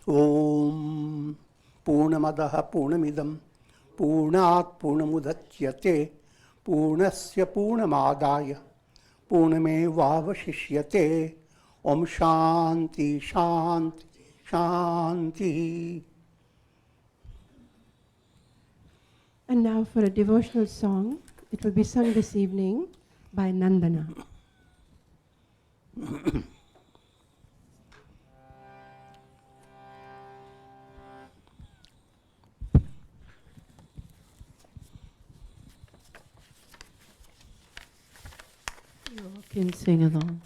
Om Purnamadaha Purnamidam Purnat Purnamudachyate Purnasya Purnamadaya Purnamevavashishyate. Om Shanti Shanti Shanti. And now for a devotional song. It will be sung this evening by Nandana. You all can sing along.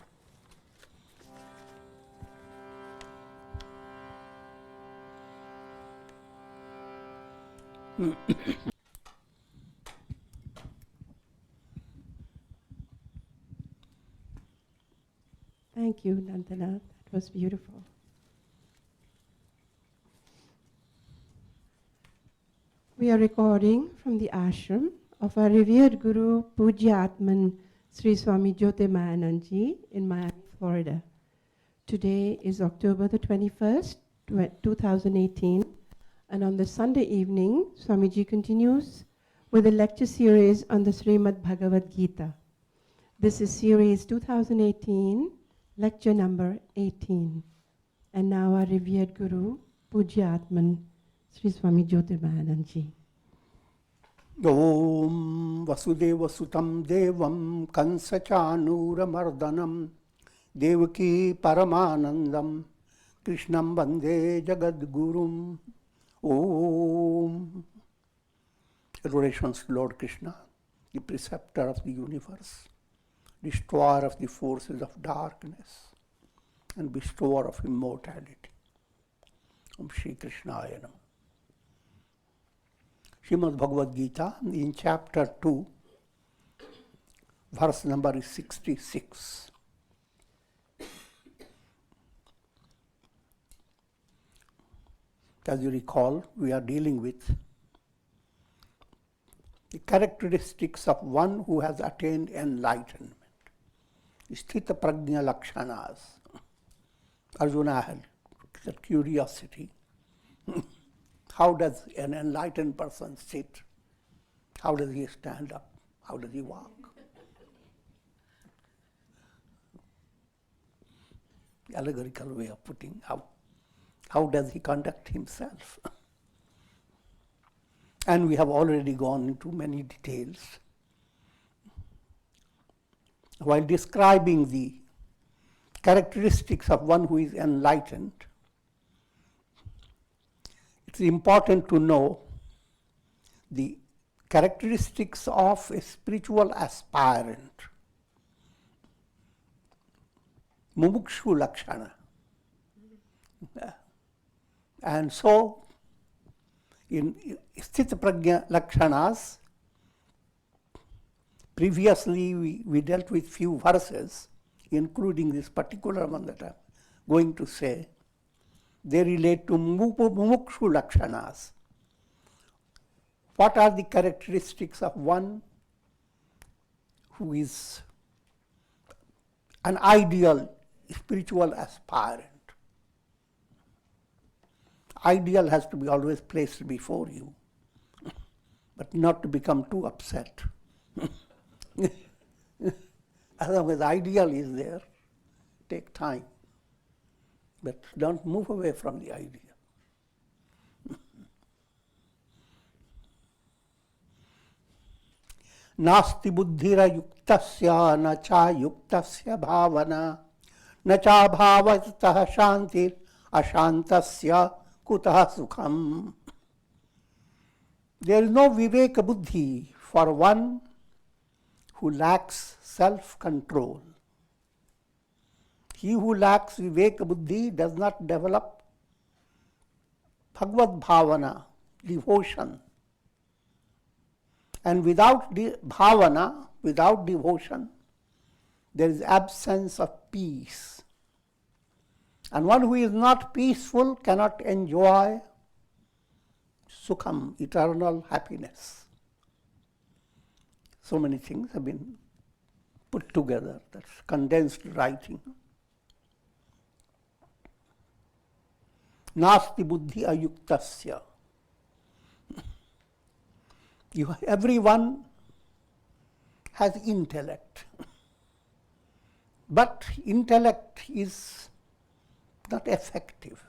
Thank you, Nandana. That was beautiful. We are recording from the ashram of our revered Guru Pujya Atman Sri Swami Jyotirmayananda in Miami, Florida. Today is October the 21st, 2018, and on the Sunday evening, Swamiji continues with a lecture series on the Srimad Bhagavad Gita. This is series 2018, lecture number 18. And now our revered Guru, Pujya Atman, Sri Swami Jyotirmayananda. Om Vasudeva Sutam Devam Kansachanura Mardanam Devaki Paramanandam Krishnam Bande Jagadgurum. Om. Adorations to Lord Krishna, the preceptor of the universe, destroyer of the forces of darkness, and bestower of immortality. Om Shri Krishnaya Namah. Srimad Bhagavad Gita in chapter 2, verse number is 66. As you recall, we are dealing with the characteristics of one who has attained enlightenment. Sthita prajna lakshanas. Arjuna had that curiosity. How does an enlightened person sit? How does he stand up? How does he walk? Allegorical way of putting how does he conduct himself? And we have already gone into many details. While describing the characteristics of one who is enlightened, it's important to know the characteristics of a spiritual aspirant. Mumukshu lakshana. And so, in Sthita Prajna Lakshanas, previously we dealt with few verses, including this particular one that I'm going to say. They relate to Mumukshu Lakshanas. What are the characteristics of one who is an ideal spiritual aspirant? Ideal has to be always placed before you, but not to become too upset. As long as ideal is there, take time, but don't move away from the ideal. Nasti buddhira yuktasya na cha yuktasya bhavana na cha bhavatah shantir ashantasya kutah sukham. There is no viveka buddhi for one who lacks self-control. He who lacks viveka buddhi does not develop bhagavad bhavana, devotion. And without bhavana, without devotion, there is absence of peace. And one who is not peaceful cannot enjoy sukham, eternal happiness. So many things have been put together, that's condensed writing. Nasti buddhi ayuktasya. Everyone has intellect. But intellect is not effective.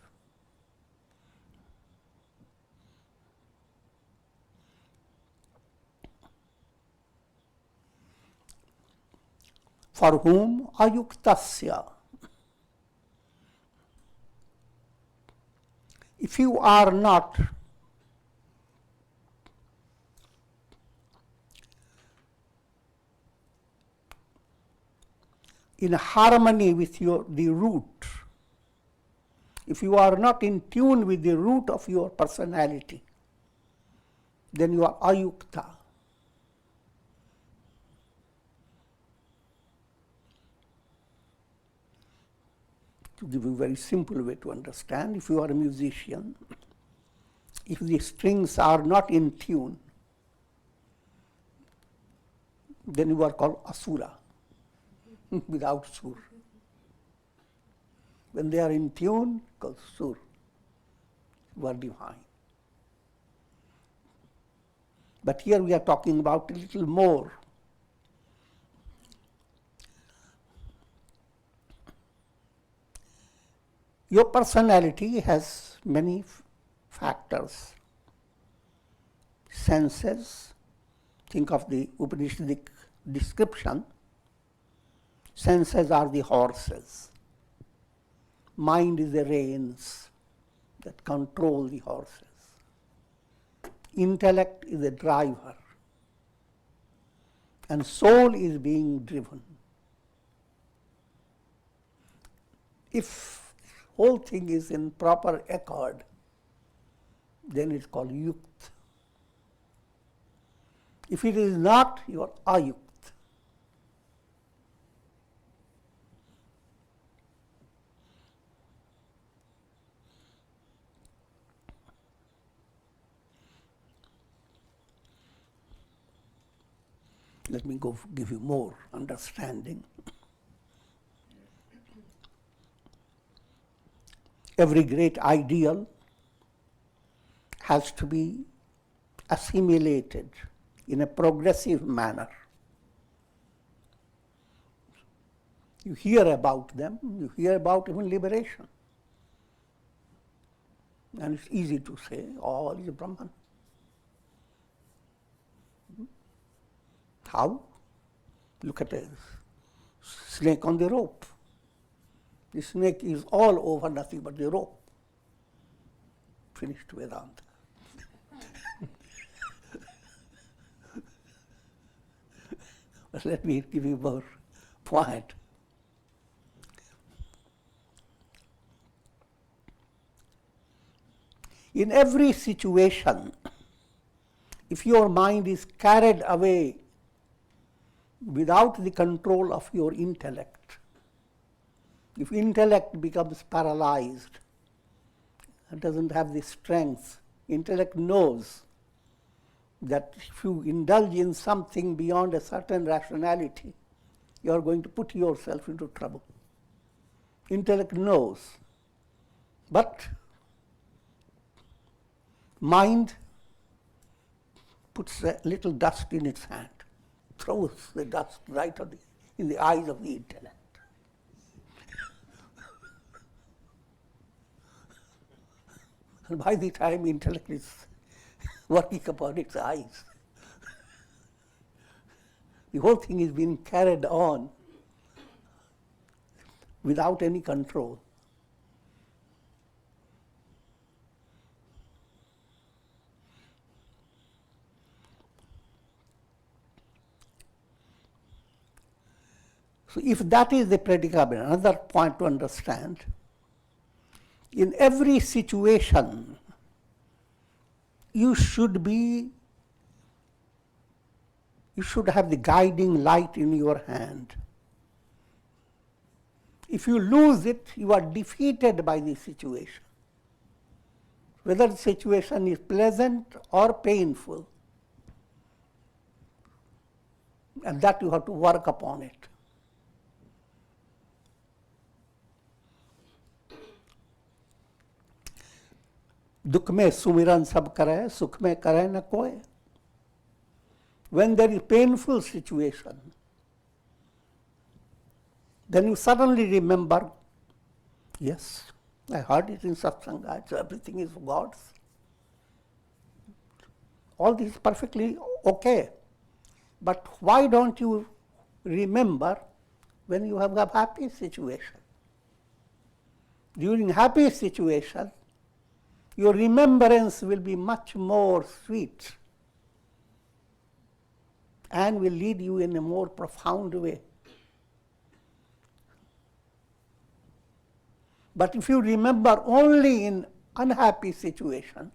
For whom? Ayuktasya. If you are not in harmony with the root, if you are not in tune with the root of your personality, then you are ayukta. To give you a very simple way to understand, if you are a musician, if the strings are not in tune, then you are called asura, without sur. When they are in tune, called sur, you are divine. But here we are talking about a little more. Your personality has many factors. Senses, think of the Upanishadic description. Senses are the horses. Mind is the reins that control the horses. Intellect is the driver. And soul is being driven. If whole thing is in proper accord, then it's called yukt. If it is not, you are ayukt. Let me give you more understanding. Every great ideal has to be assimilated in a progressive manner. You hear about them, you hear about even liberation. And it's easy to say, all is Brahman. How? Look at a snake on the rope. The snake is all over nothing but the rope. Finished Vedanta. But let me give you more point. In every situation, if your mind is carried away without the control of your intellect, if intellect becomes paralyzed, it doesn't have the strength, intellect knows that if you indulge in something beyond a certain rationality, you are going to put yourself into trouble. Intellect knows. But mind puts a little dust in its hand, throws the dust right in the eyes of the intellect. And by the time intellect is working upon its eyes, the whole thing is being carried on without any control. So if that is the predicament, another point to understand, in every situation, you should have the guiding light in your hand. If you lose it, you are defeated by the situation. Whether the situation is pleasant or painful, and that you have to work upon it. दुख में सुमिरन सब करे, सुख में करे न कोई. When there is painful situation, then you suddenly remember, yes, I heard it in Satsang, so everything is God's. All this is perfectly okay. But why don't you remember when you have a happy situation? During happy situation, your remembrance will be much more sweet and will lead you in a more profound way. But if you remember only in unhappy situation,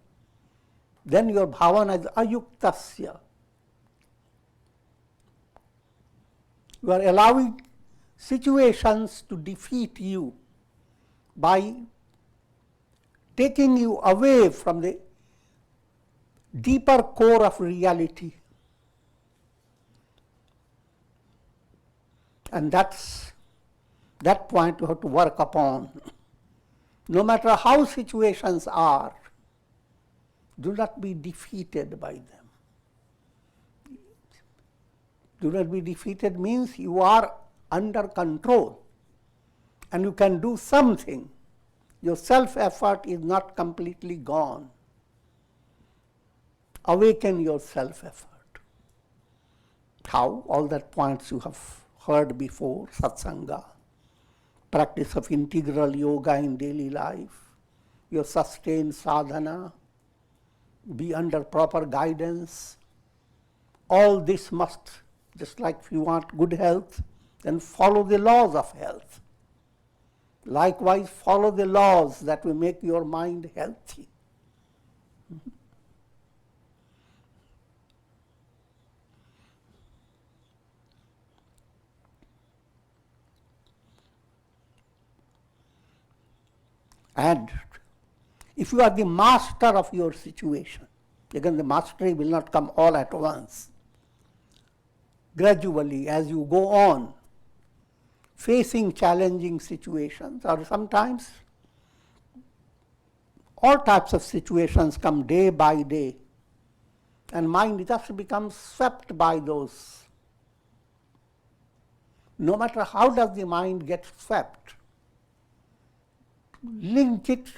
then your bhavana is ayuktasya. You are allowing situations to defeat you by taking you away from the deeper core of reality. And that point you have to work upon. No matter how situations are, do not be defeated by them. Do not be defeated means you are under control and you can do something. Your self-effort is not completely gone. Awaken your self-effort. How? All that points you have heard before, satsanga, practice of integral yoga in daily life, your sustained sadhana, be under proper guidance. All this must, just like if you want good health, then follow the laws of health. Likewise, follow the laws that will make your mind healthy. And if you are the master of your situation, again the mastery will not come all at once. Gradually, as you go on, facing challenging situations, or sometimes all types of situations come day by day, and mind just becomes swept by those. No matter how does the mind get swept, link it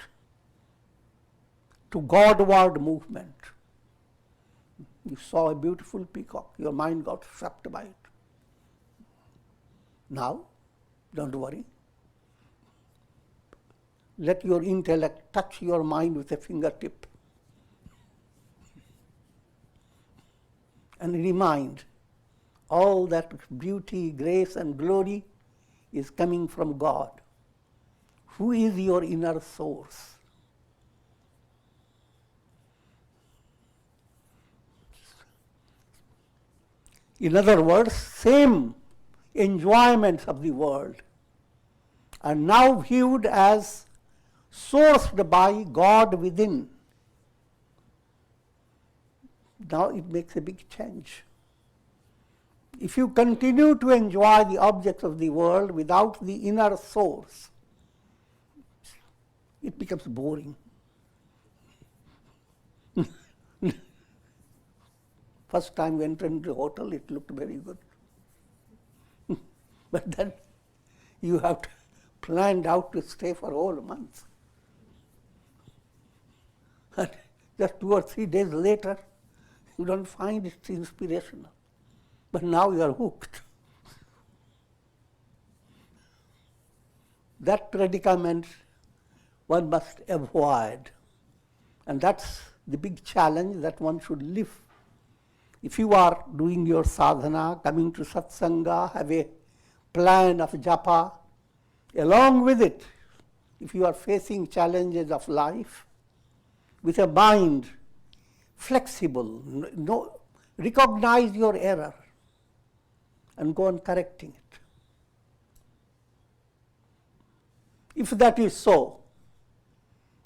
to Godward movement. You saw a beautiful peacock, your mind got swept by it. Now, don't worry. Let your intellect touch your mind with a fingertip and remind all that beauty, grace and glory is coming from God. Who is your inner source? In other words, same enjoyments of the world are now viewed as sourced by God within. Now it makes a big change. If you continue to enjoy the objects of the world without the inner source, it becomes boring. First time we entered into the hotel, it looked very good. But then you have planned out to stay for a whole month. And just 2 or 3 days later, you don't find it inspirational. But now you are hooked. That predicament one must avoid. And that's the big challenge that one should live. If you are doing your sadhana, coming to satsanga, have a plan of japa, along with it, if you are facing challenges of life, with a mind flexible, recognize your error and go on correcting it. If that is so,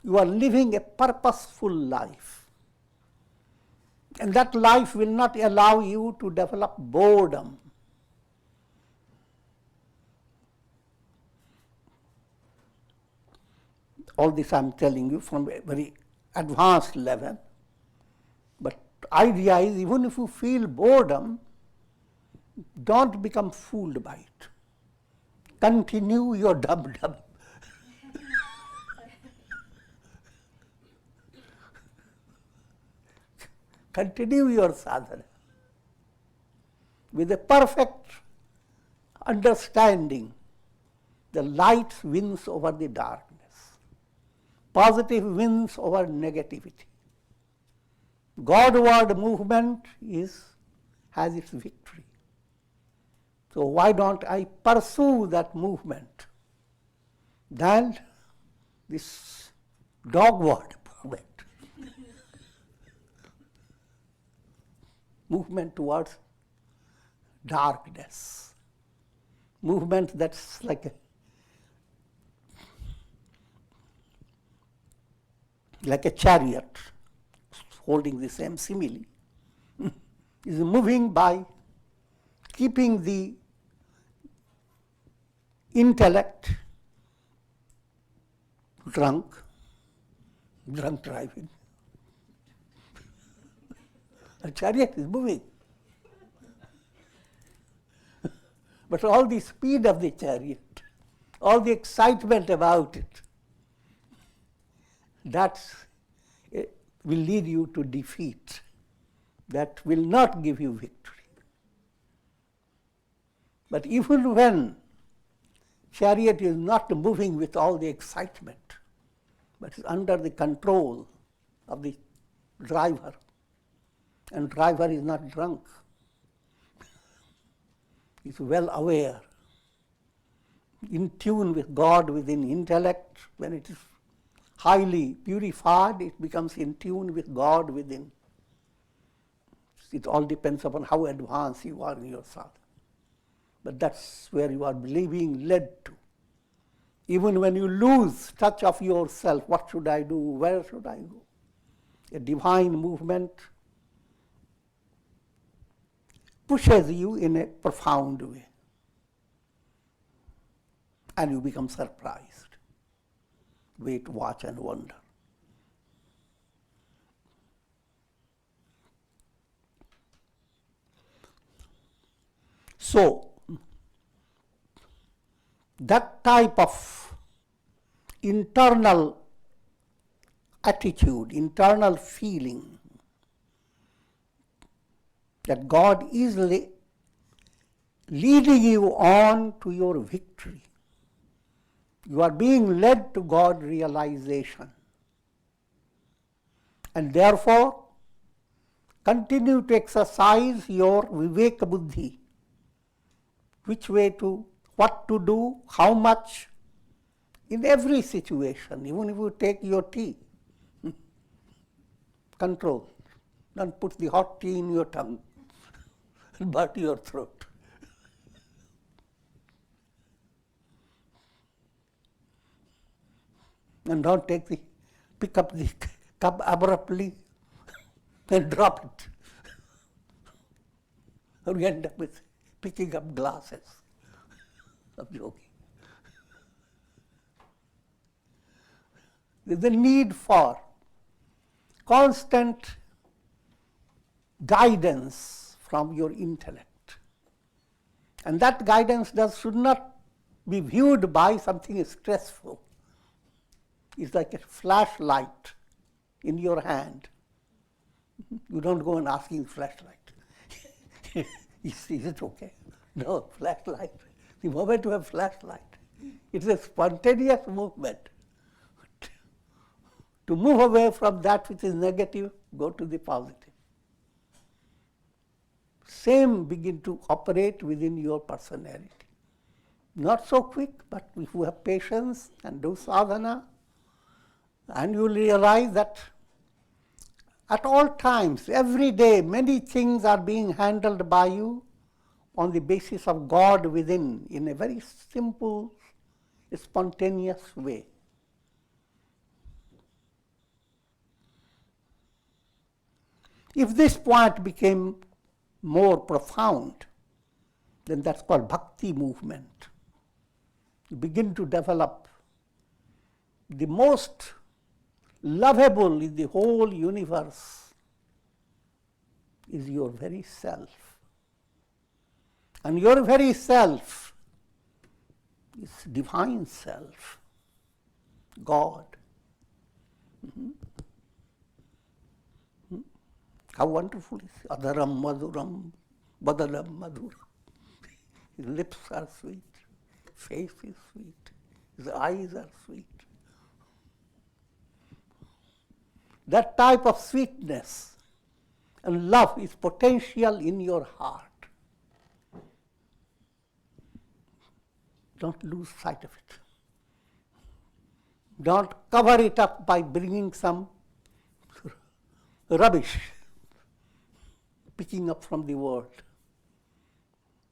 you are living a purposeful life. And that life will not allow you to develop boredom. All this I am telling you from a very advanced level. But idea is, even if you feel boredom, don't become fooled by it. Continue your dub-dub. Continue your sadhana with a perfect understanding. The light wins over the darkness. Positive wins over negativity. Godward movement has its victory. So why don't I pursue that movement than this dogward movement? Movement towards darkness. Movement that's like a chariot, holding the same simile, is moving by keeping the intellect drunk driving. A chariot is moving. But all the speed of the chariot, all the excitement about it, that will lead you to defeat. That will not give you victory. But even when chariot is not moving with all the excitement, but is under the control of the driver, and driver is not drunk, is well aware, in tune with God within intellect. When it is highly purified, it becomes in tune with God within. It all depends upon how advanced you are in your sadhana. But that's where you are being led to. Even when you lose touch of yourself, what should I do? Where should I go? A divine movement pushes you in a profound way. And you become surprised. Wait, watch, and wonder. So, that type of internal attitude, internal feeling that God is leading you on to your victory. You are being led to God realization. And therefore, continue to exercise your viveka buddhi. Which way to, what to do, how much, in every situation, even if you take your tea, control. Don't put the hot tea in your tongue and burn your throat. And don't pick up the cup abruptly and drop it. Or you end up with picking up glasses of yogi. There's a need for constant guidance from your intellect. And that guidance should not be viewed by something stressful. It's like a flashlight in your hand. You don't go and ask him flashlight. Is it okay? No, flashlight. The moment you have flashlight, it's a spontaneous movement. To move away from that which is negative, go to the positive. Same begin to operate within your personality. Not so quick, but if you have patience and do sadhana, and you will realize that at all times, every day, many things are being handled by you on the basis of God within, in a very simple, spontaneous way. If this point became more profound, then that's called bhakti movement. You begin to develop the most lovable in the whole universe is your very self. And your very self is divine self, God. How wonderful is it? Adaram maduram, badalam maduram. His lips are sweet, face is sweet, his eyes are sweet. That type of sweetness and love is potential in your heart. Don't lose sight of it. Don't cover it up by bringing some rubbish, picking up from the world.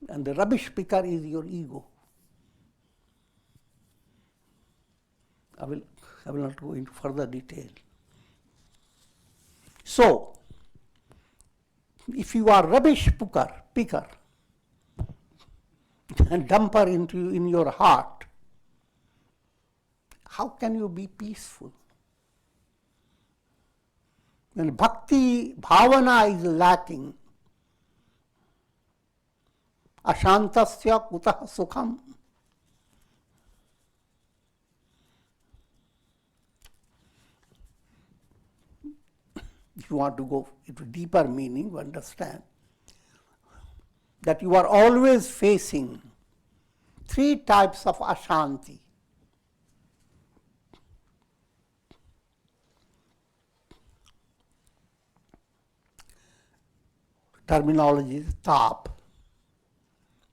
And the rubbish picker is your ego. I will not go into further detail. So, if you are rubbish picker, and dumper in your heart, how can you be peaceful? When bhakti bhavana is lacking, ashantasya kutah sukham. If you want to go into deeper meaning, you understand that you are always facing three types of ashanti. Terminology is tap,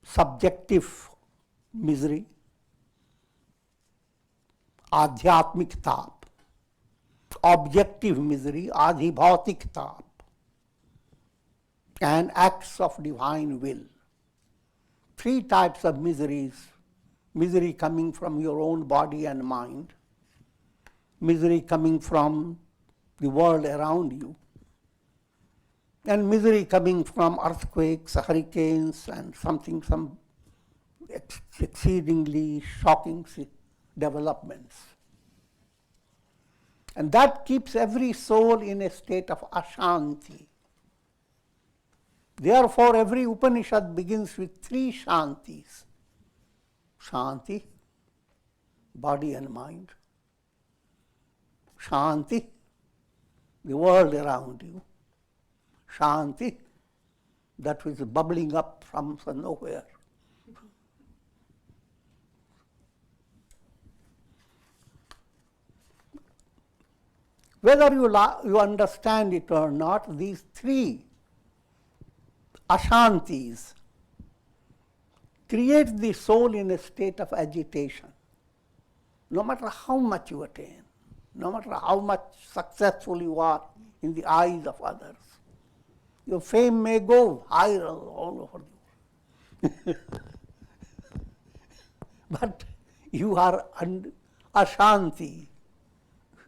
subjective misery, adhyatmik tap, objective misery, adhibhautik tap, and acts of divine will. Three types of miseries: misery coming from your own body and mind, misery coming from the world around you, and misery coming from earthquakes, hurricanes, and some exceedingly shocking developments. And that keeps every soul in a state of ashanti. Therefore, every Upanishad begins with three shantis. Shanti, body and mind. Shanti, the world around you. Shanti, that which is bubbling up from nowhere. Whether you understand it or not, these three ashantis create the soul in a state of agitation. No matter how much you attain, no matter how much successful you are in the eyes of others, your fame may go viral all over the world. But you are ashanti.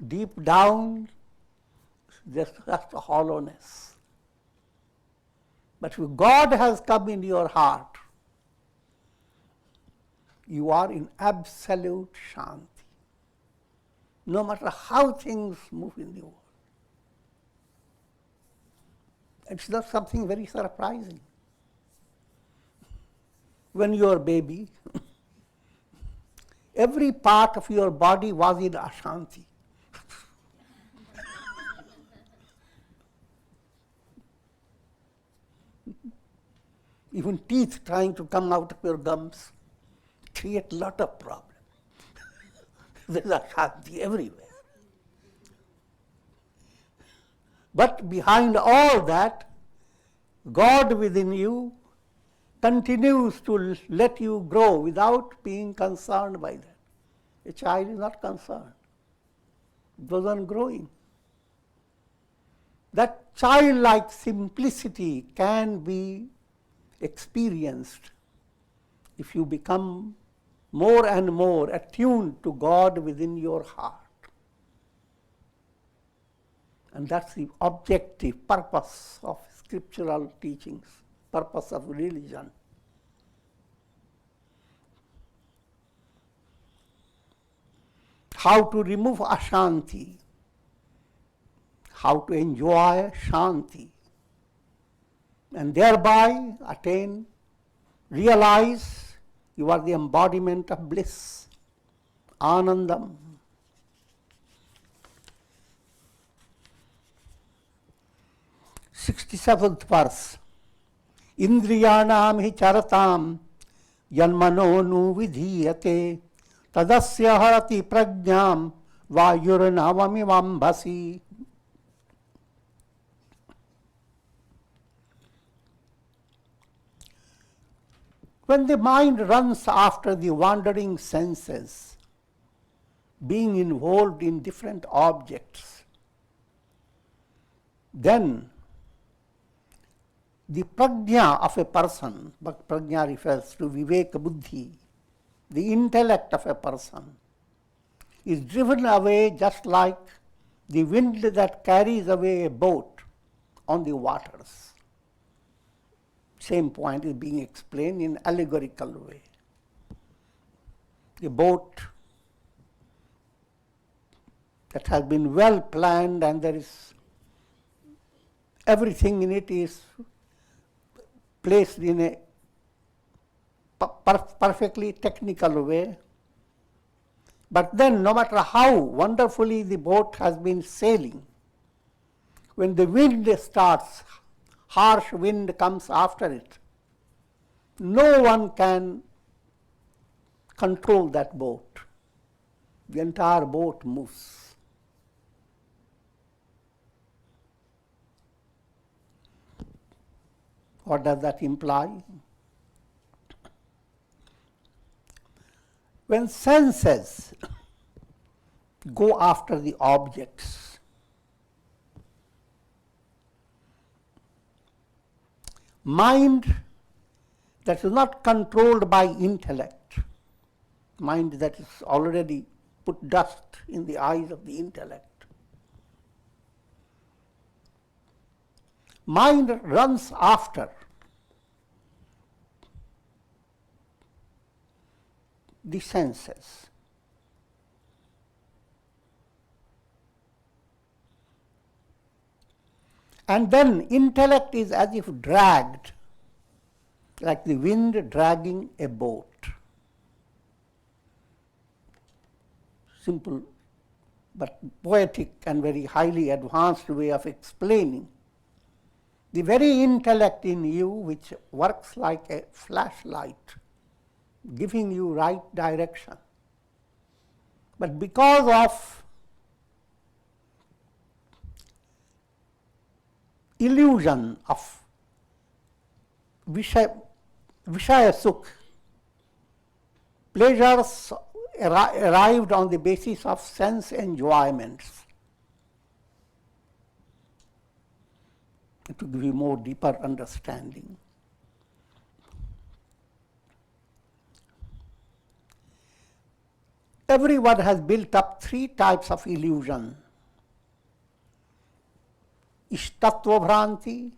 Deep down, just a hollowness. But if God has come in your heart, you are in absolute shanti. No matter how things move in the world. It's not something very surprising. When you were a baby, every part of your body was in ashanti. Even teeth trying to come out of your gums create a lot of problems. There's ashanti everywhere. But behind all that, God within you continues to let you grow without being concerned by that. A child is not concerned. It goes on growing. That childlike simplicity can be experienced if you become more and more attuned to God within your heart. And that's the objective purpose of scriptural teachings, purpose of religion. How to remove ashanti? how to enjoy Shanti and thereby attain, realize you are the embodiment of bliss, Anandam. Sixty-seventh verse. Indriyanam hi charatam yanmano nu vidhiyate tadasya harati prajnam vayuranavamivambhasi. When the mind runs after the wandering senses, being involved in different objects, then the prajna of a person, but prajna refers to viveka buddhi, the intellect of a person, is driven away just like the wind that carries away a boat on the waters. Same point is being explained in allegorical way. The boat that has been well planned and there is everything in it is placed in a perfectly technical way. But then no matter how wonderfully the boat has been sailing, when the wind starts, harsh wind comes after it, no one can control that boat. The entire boat moves. What does that imply? When senses go after the objects, mind that is not controlled by intellect, mind that is already put dust in the eyes of the intellect, mind runs after the senses. And then intellect is as if dragged, like the wind dragging a boat. Simple but poetic and very highly advanced way of explaining the very intellect in you which works like a flashlight, giving you right direction. But because of illusion of Vishaya Sukh, pleasures arrived on the basis of sense enjoyments. To give you more deeper understanding. Everyone has built up three types of illusion: Ishtatva Bhranti,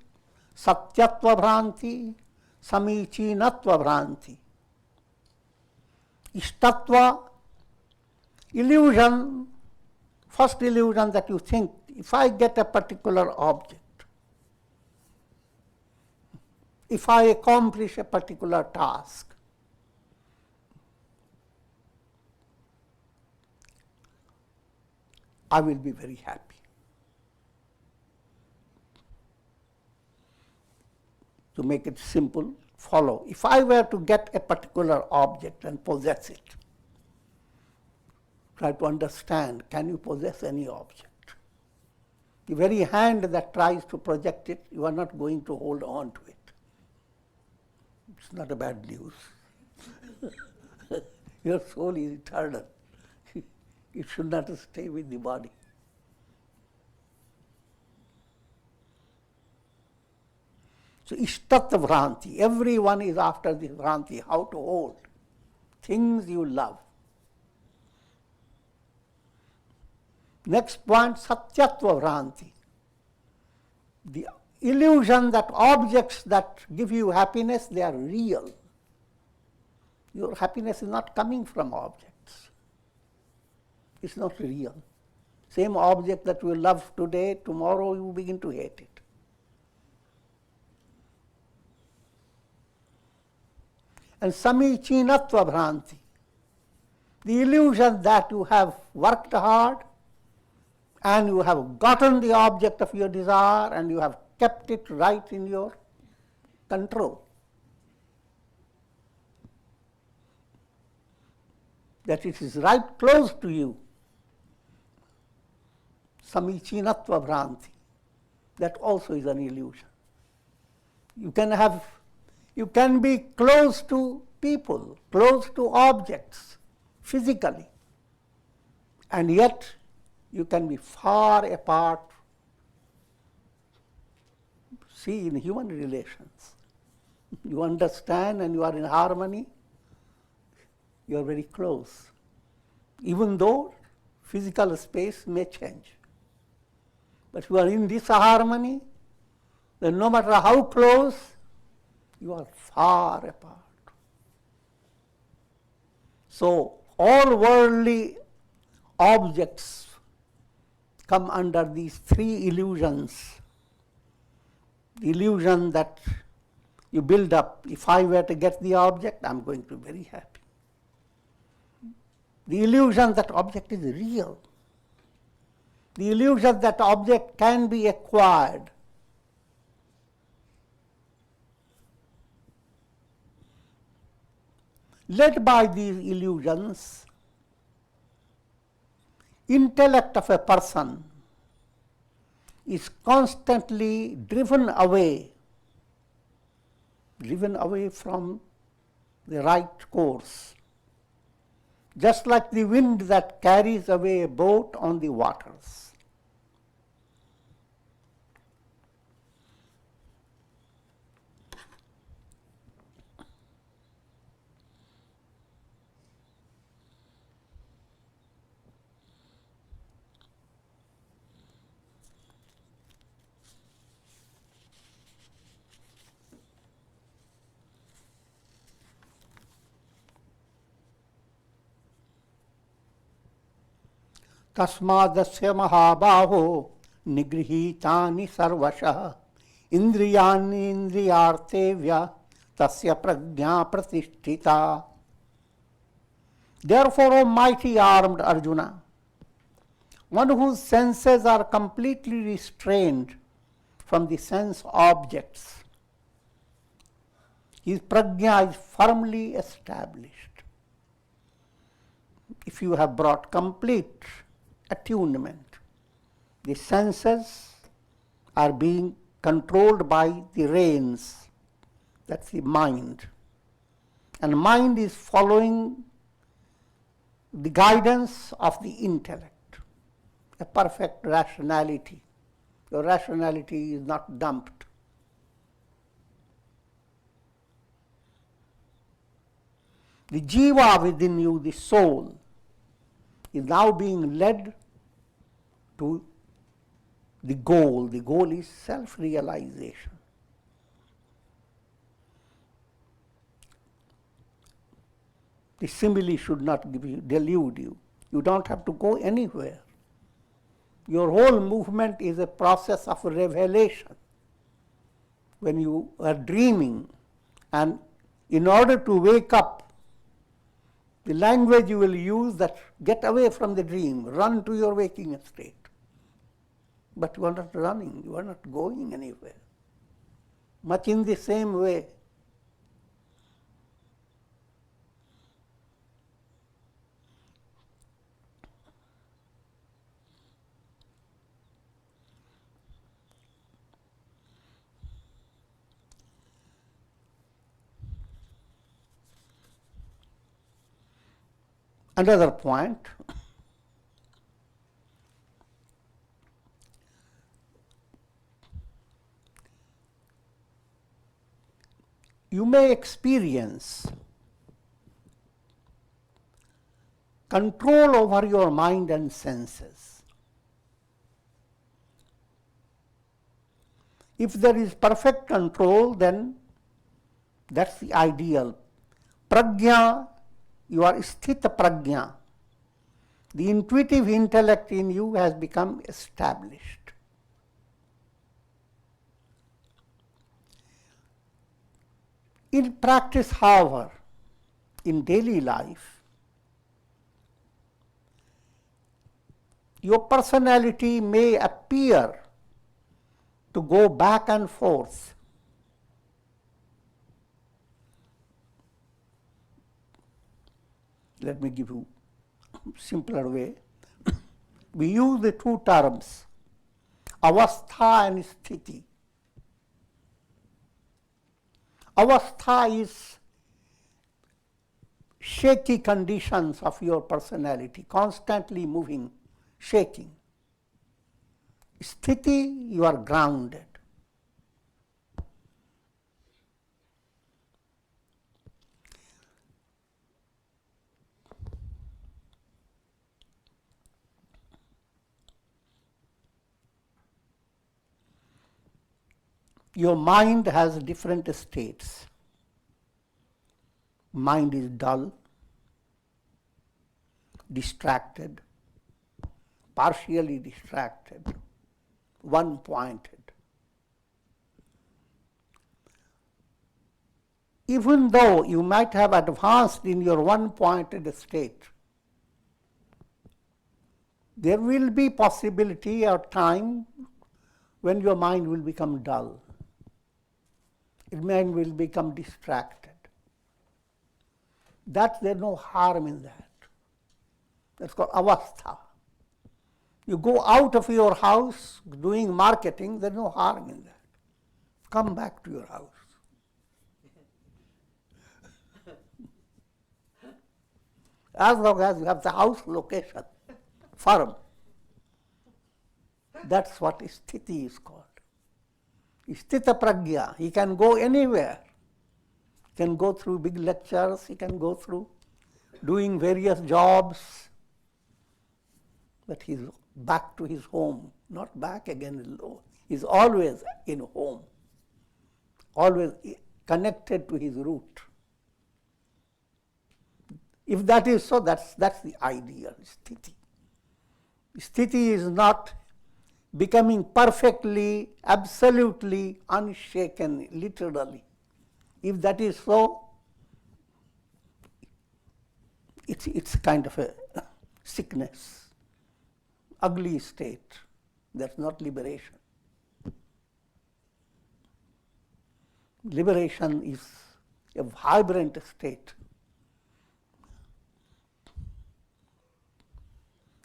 Satyatva Bhranti, Samichinatva Bhranti. Ishtatva, illusion, first illusion that you think, if I get a particular object, if I accomplish a particular task, I will be very happy. To make it simple, follow. If I were to get a particular object and possess it, try to understand, can you possess any object? The very hand that tries to project it, you are not going to hold on to it. It's not a bad news. Your soul is eternal. It should not stay with the body. So Ishtatva Bhranti, everyone is after this Bhranti, how to hold things you love. Next point, Satyatva Bhranti, the illusion that objects that give you happiness, they are real. Your happiness is not coming from objects. It's not real. Same object that you love today, tomorrow you begin to hate it. And samichinatva bhranti, the illusion that you have worked hard and you have gotten the object of your desire and you have kept it right in your control. That it is right close to you. Samichinatva bhranti. That also is an illusion. You can be close to people, close to objects, physically, and yet you can be far apart. See, in human relations, you understand and you are in harmony, you are very close, even though physical space may change. But you are in disharmony, then no matter how close, you are far apart. So, all worldly objects come under these three illusions. The illusion that you build up, if I were to get the object, I'm going to be very happy. The illusion that object is real. The illusion that object can be acquired. Led by these illusions, intellect of a person is constantly driven away from the right course, just like the wind that carries away a boat on the waters. तस्मादस्य महाबाहो निगृहीतानि सर्वशः इंद्रियाणि इंद्रियार्थेभ्य तस्य प्रज्ञा प्रतिष्ठिता. Therefore, O mighty armed Arjuna, one whose senses are completely restrained from the sense objects, his prajna is firmly established. If you have brought complete attunement, the senses are being controlled by the reins, that's the mind. And mind is following the guidance of the intellect, a perfect rationality. Your rationality is not dumped. The jiva within you, the soul, is now being led to the goal. The goal is self-realization. The simile should not delude you. You don't have to go anywhere. Your whole movement is a process of revelation. When you are dreaming, and in order to wake up, the language you will use that get away from the dream, run to your waking state. But you are not running, you are not going anywhere. Much in the same way, another point, you may experience control over your mind and senses. If there is perfect control, then that's the ideal. Prajna, you are sthita prajna. The intuitive intellect in you has become established. In practice, however, in daily life, your personality may appear to go back and forth. Let me give you a simpler way. We use the two terms, avastha and sthiti. Avastha is shaky conditions of your personality, constantly moving, shaking. Sthiti, you are grounded. Your mind has different states. Mind is dull, distracted, partially distracted, one-pointed. Even though you might have advanced in your one-pointed state, there will be possibility or time when your mind will become dull. Your mind will become distracted. There's no harm in that. That's called avastha. You go out of your house doing marketing, there's no harm in that. Come back to your house. As long as you have the house location firm. That's what sthiti is called. Sthita pragya. He can go anywhere. He can go through big lectures, he can go through doing various jobs, but he's back to his home, not back again. He's always in home, always connected to his root. If that is so, that's the ideal sthiti. Sthiti is not becoming perfectly, absolutely unshaken, literally. If that is so, it's kind of a sickness, ugly state. That's not liberation. Liberation is a vibrant state.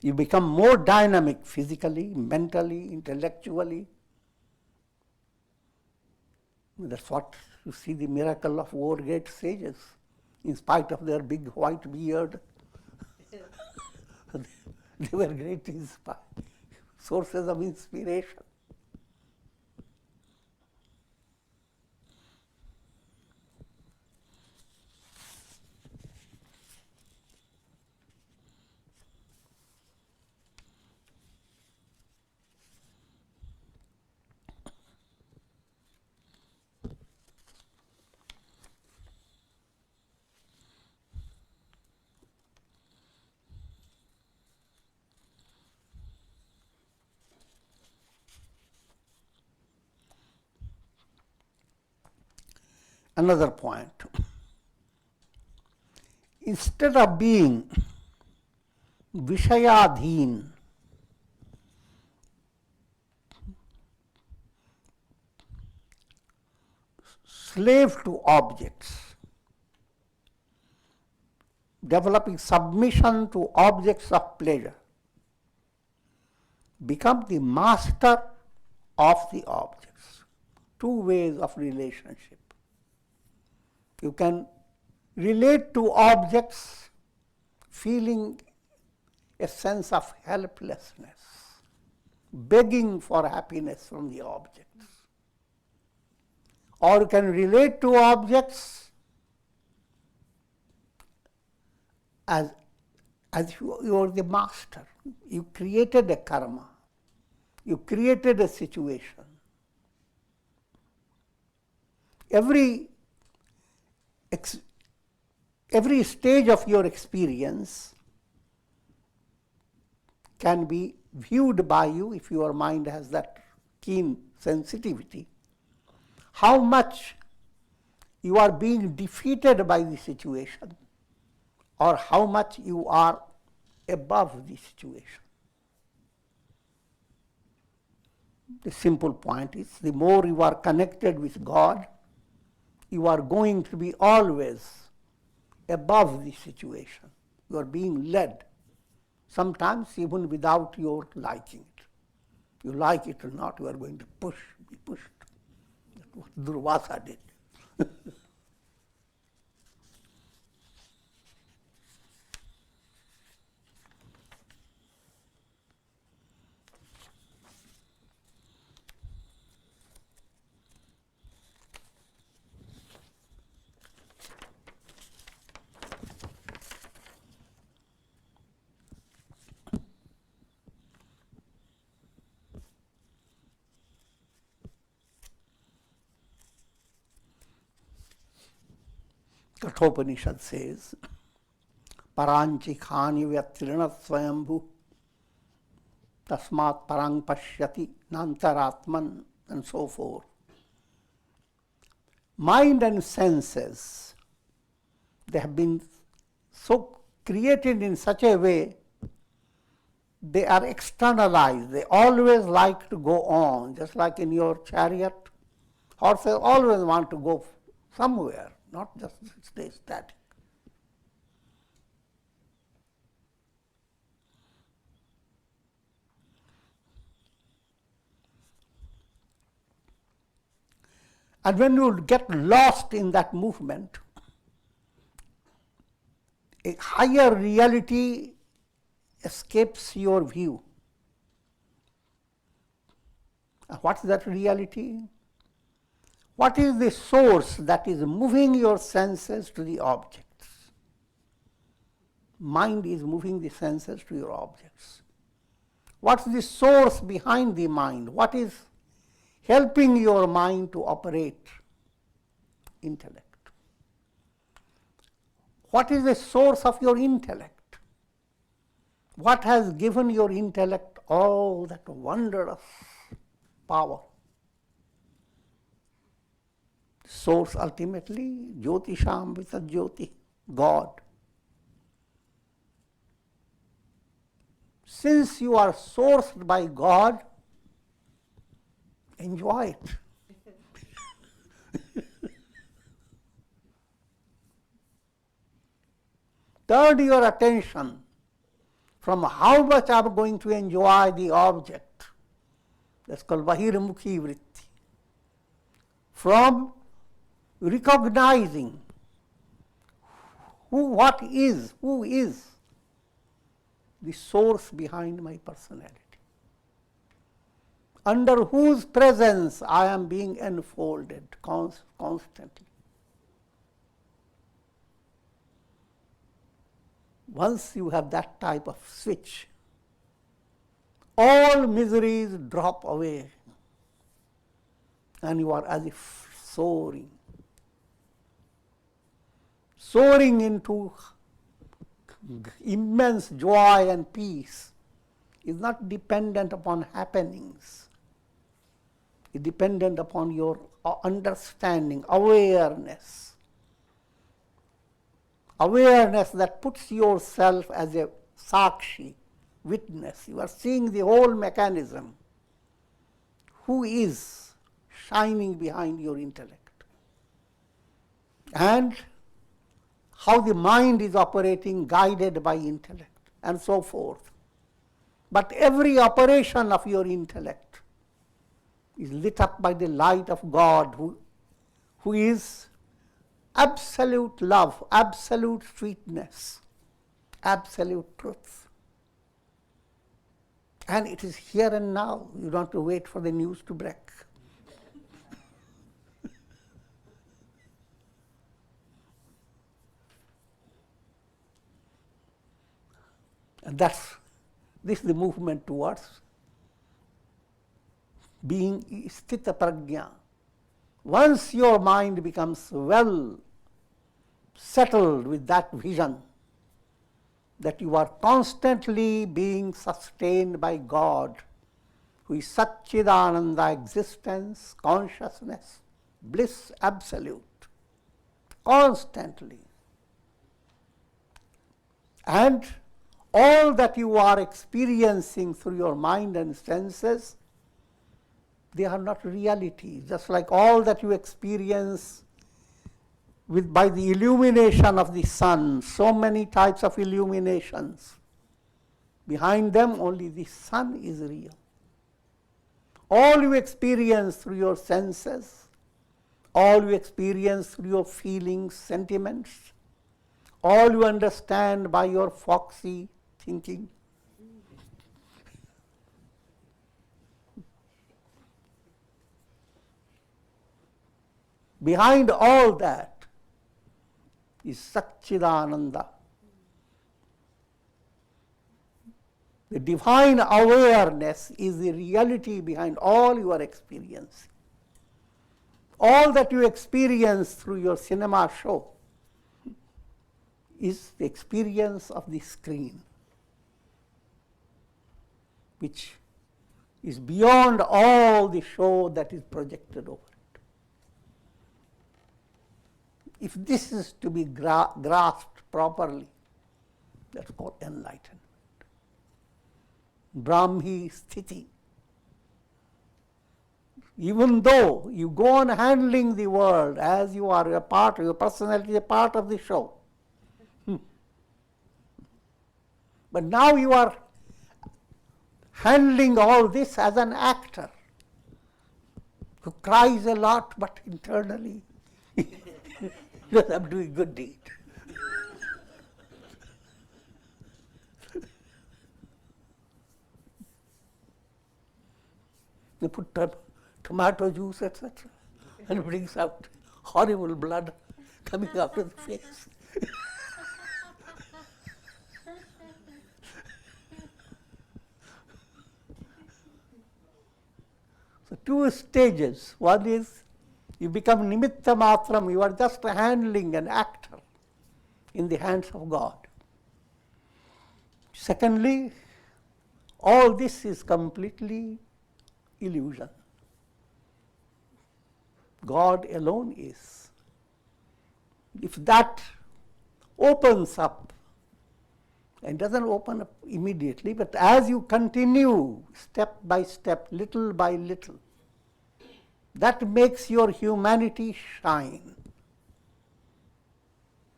You become more dynamic physically, mentally, intellectually. That's what you see the miracle of overgate sages. In spite of their big white beard, they were great sources of inspiration. Another point. Instead of being vishayadheen, slave to objects, developing submission to objects of pleasure, become the master of the objects. Two ways of relationship. You can relate to objects feeling a sense of helplessness, begging for happiness from the objects. Or you can relate to objects as you are the master. You created a karma. You created a situation. Every stage of your experience can be viewed by you, if your mind has that keen sensitivity, how much you are being defeated by the situation or how much you are above the situation. The simple point is, the more you are connected with God, you are going to be always above the situation. You are being led, sometimes even without your liking it. You like it or not, you are going to be pushed. That's what Durvasa did. Kathopanishad says, Paranchi khani vyatrinat swayambhu tasmat parang pashyati nantaratman, and so forth. Mind and senses, they have been so created in such a way, they are externalized. They always like to go on, just like in your chariot. Horses always want to go somewhere, not just stay static. And when you get lost in that movement, a higher reality escapes your view. And what is that reality? What is the source that is moving your senses to the objects? Mind is moving the senses to your objects. What's the source behind the mind? What is helping your mind to operate? Intellect. What is the source of your intellect? What has given your intellect all that wondrous power? Source ultimately, Jyotisham Vitat Jyoti, God. Since you are sourced by God, enjoy it. Turn your attention from how much I am going to enjoy the object. That's called Bahirmukhi Vritti. From recognizing who is the source behind my personality, under whose presence I am being enfolded constantly. Once you have that type of switch, all miseries drop away and you are as if soaring into immense joy and peace. Is not dependent upon happenings. It's dependent upon your understanding, awareness. Awareness that puts yourself as a sakshi, witness. You are seeing the whole mechanism. Who is shining behind your intellect? And how the mind is operating, guided by intellect, and so forth. But every operation of your intellect is lit up by the light of God, who is absolute love, absolute sweetness, absolute truth. And it is here and now. You don't have to wait for the news to break. And this is the movement towards being sthita prajna. Once your mind becomes well settled with that vision, that you are constantly being sustained by God, who is Satchidananda existence, consciousness, bliss absolute, constantly. And all that you are experiencing through your mind and senses, they are not reality. Just like all that you experience by the illumination of the sun, so many types of illuminations. Behind them, only the sun is real. All you experience through your senses, all you experience through your feelings, sentiments, all you understand by your foxy thinking, behind all that is Satchidananda. The divine awareness is the reality behind all you are experiencing. All that you experience through your cinema show is the experience of the screen, which is beyond all the show that is projected over it. If this is to be grasped properly, that's called enlightenment. Brahmi Sthiti. Even though you go on handling the world as you are a part, your personality is a part of the show. But now you are handling all this as an actor who cries a lot, but internally I'm doing good deed. They put tomato juice, etc., and it brings out horrible blood coming out of the face. So two stages. One is you become nimitta matram, you are just handling an actor in the hands of God. Secondly, all this is completely illusion. God alone is. If that opens up, and doesn't open up immediately, but as you continue step by step, little by little, that makes your humanity shine.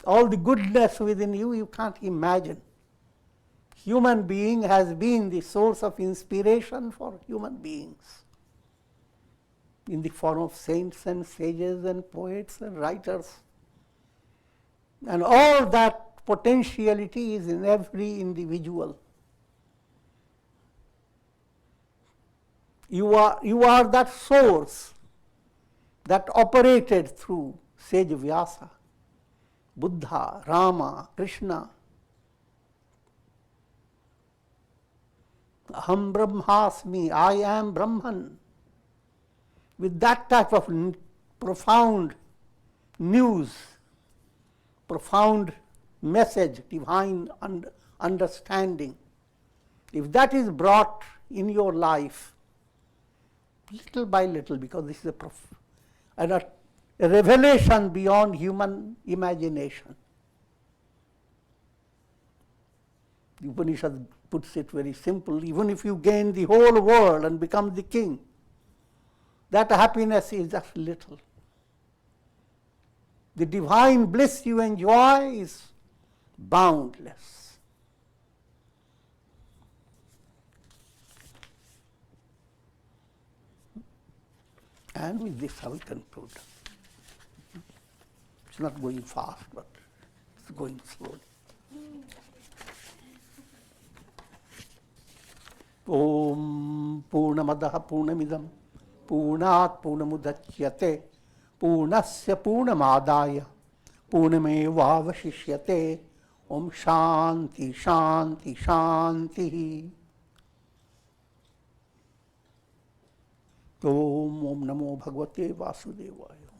All the goodness within you, you can't imagine. Human being has been the source of inspiration for human beings in the form of saints and sages and poets and writers. And all that potentiality is in every individual. You are that source that operated through sage Vyasa, Buddha, Rama, Krishna. Aham Brahmasmi, I am Brahman. With that type of profound news, profound message, divine understanding, if that is brought in your life, little by little, because this is a revelation beyond human imagination. The Upanishad puts it very simple, even if you gain the whole world and become the king, that happiness is just little. The divine bliss you enjoy is boundless. And with this I will conclude. It's not going fast, but it's going slowly. Om Purnamadaha Purnamidam Purnat Purnamudachyate Purnasya Purnamadaya Purnamevavashishyate. Om Shanti Shanti Shanti. Om Namo Bhagavate Vasudevaya.